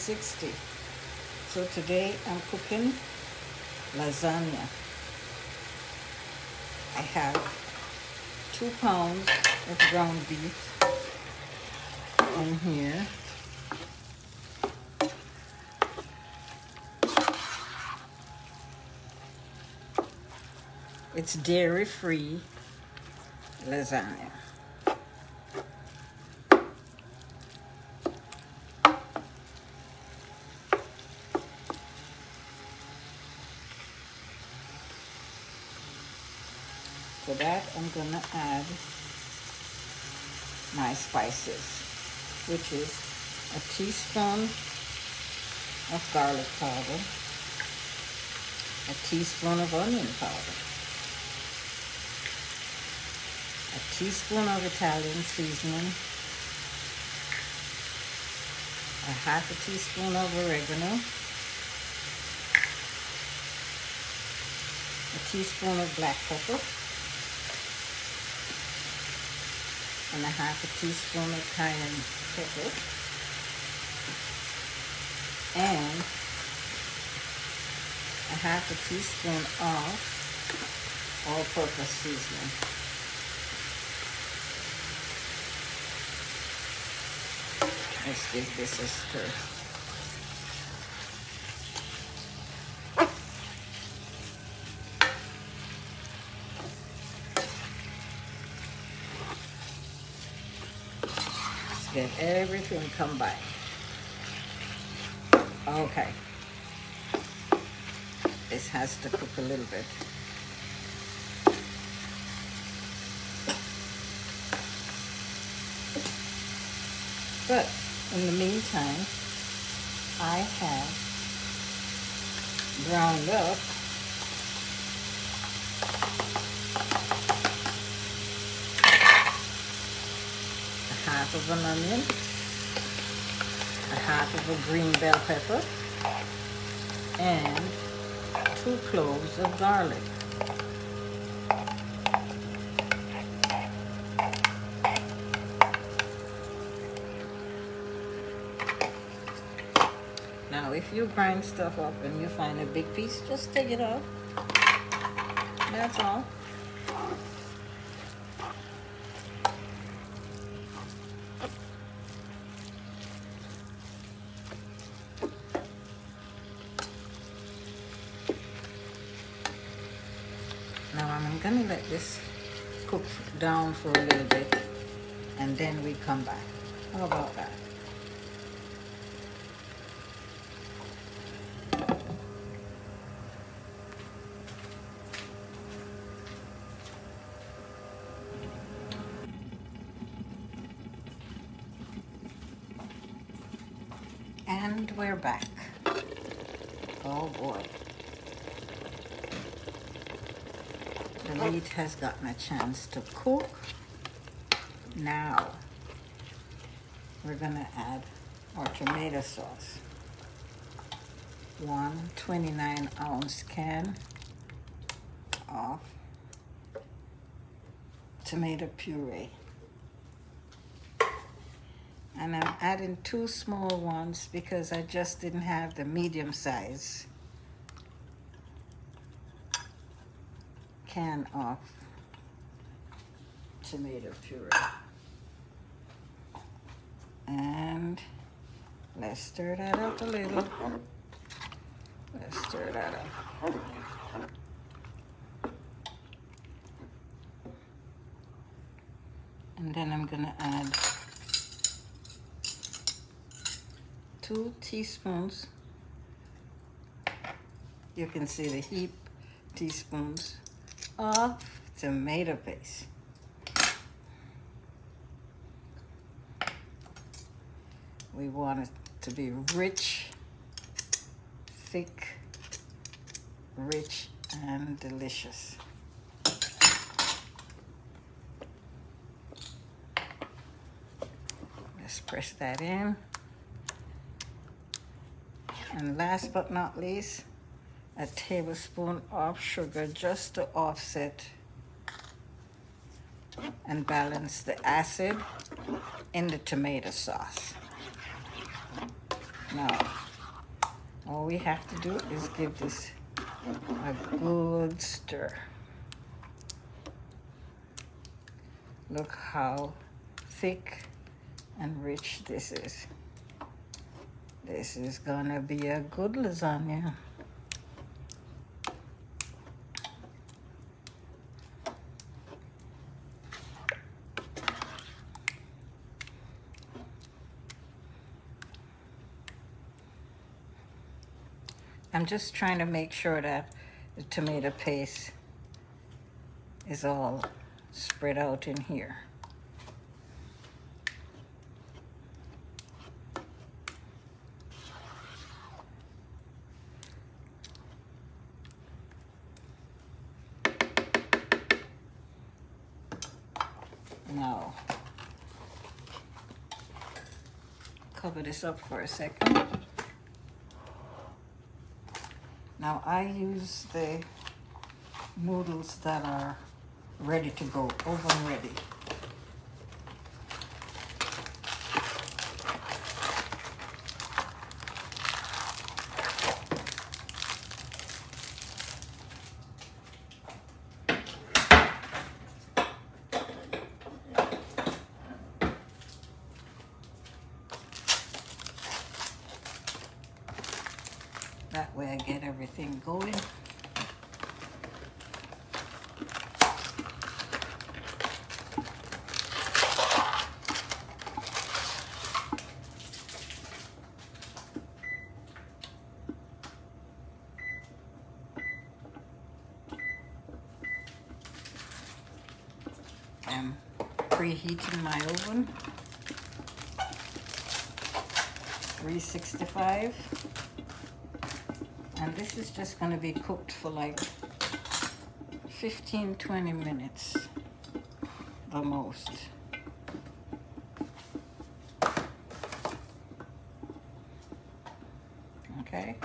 360. So today I'm cooking lasagna. I have 2 pounds of ground beef in here. It's dairy-free lasagna. For that, I'm gonna add my spices, which is a teaspoon of garlic powder, a teaspoon of onion powder, a teaspoon of Italian seasoning, a half a teaspoon of oregano, a teaspoon of black pepper, and a half a teaspoon of cayenne pepper, and a half a teaspoon of all-purpose seasoning. Let's give this a stir. Let's get everything combined. Okay. This has to cook a little bit. But in the meantime, I have ground up a half of an onion, a half of a green bell pepper, and 2 cloves of garlic. Now, if you grind stuff up and you find a big piece, just take it out. That's all. Now I'm gonna let this cook down for a little bit and then we come back. How about that? And we're back. Oh boy. The meat has gotten a chance to cook. Now, we're gonna add our tomato sauce. 1 29-ounce can of tomato puree. And I'm adding 2 small ones because I just didn't have the medium size can of tomato puree. And let's stir that up a little. Let's stir that up. And then I'm gonna add 2 teaspoons. You can see the heap teaspoons of tomato paste. We want it to be rich, thick, rich, and delicious. Let's press that in. And last but not least, a tablespoon of sugar just to offset and balance the acid in the tomato sauce. Now, all we have to do is give this a good stir. Look how thick and rich this is. This is gonna be a good lasagna. I'm just trying to make sure that the tomato paste is all spread out in here. Now, cover this up for a second. Now I use the noodles that are ready to go, oven ready. That way I get everything going. I'm preheating my oven, 365. And this is just going to be cooked for like 15-20 minutes, the most. Okay.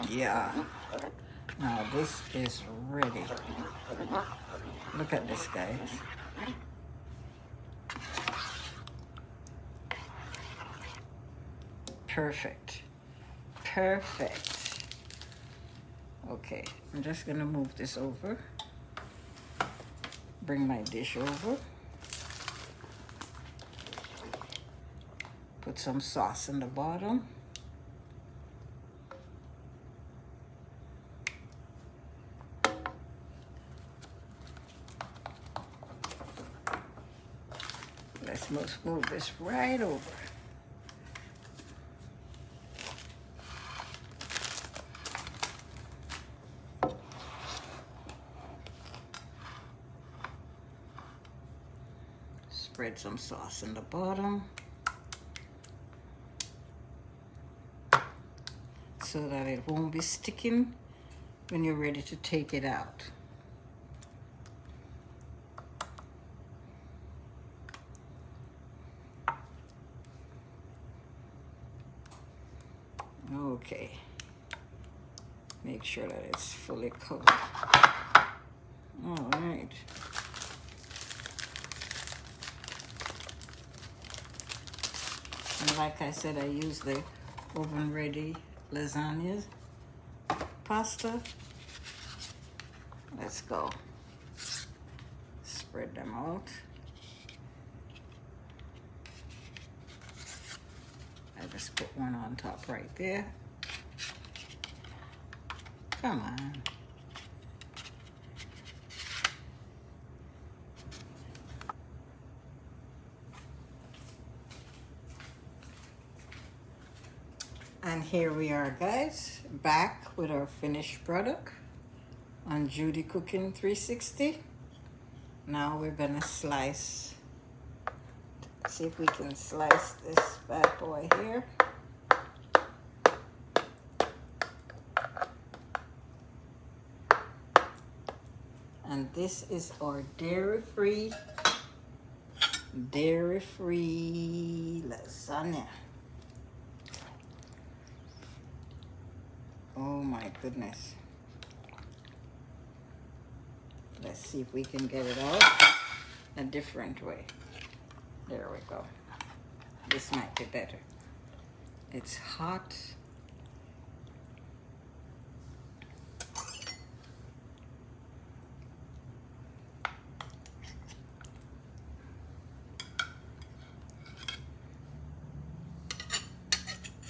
Yeah. Now this is ready. Look at this, guys. Perfect. Perfect. Okay, I'm just gonna move this over. Bring my dish over. Put some sauce in the bottom. Let's move this right over. Spread some sauce in the bottom so that it won't be sticking when you're ready to take it out. Okay, make sure that it's fully covered. All right. And like I said, I use the oven ready lasagna pasta. Let's go. Spread them out. I just put one on top right there. Come on. And here we are, guys, back with our finished product on Judy Cooking 360. Now we're gonna slice. See if we can slice this bad boy here. And this is our dairy-free lasagna. Oh my goodness. Let's see if we can get it out. a different way. There we go. This might be better. It's hot.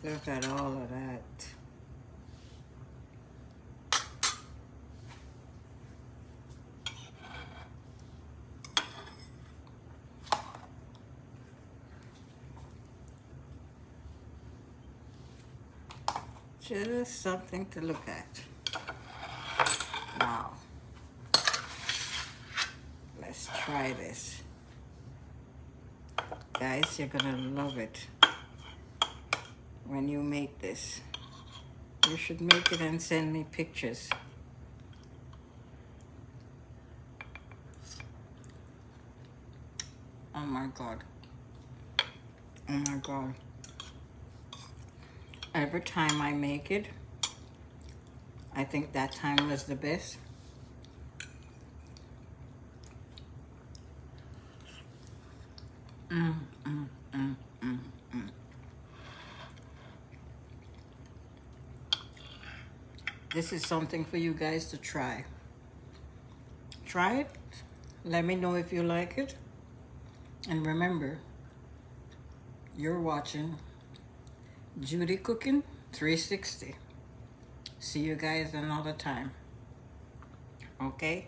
Look at all of that. Just something to look at. Now, let's try this. Guys, you're gonna love it when you make this. You should make it and send me pictures. Oh my God. Oh my God. Every time I make it, I think that time was the best. Mm, mm, mm, mm, mm. This is something for you guys to try. Try it. Let me know if you like it. And remember, you're watching Judy Cooking 360. See you guys another time. Okay?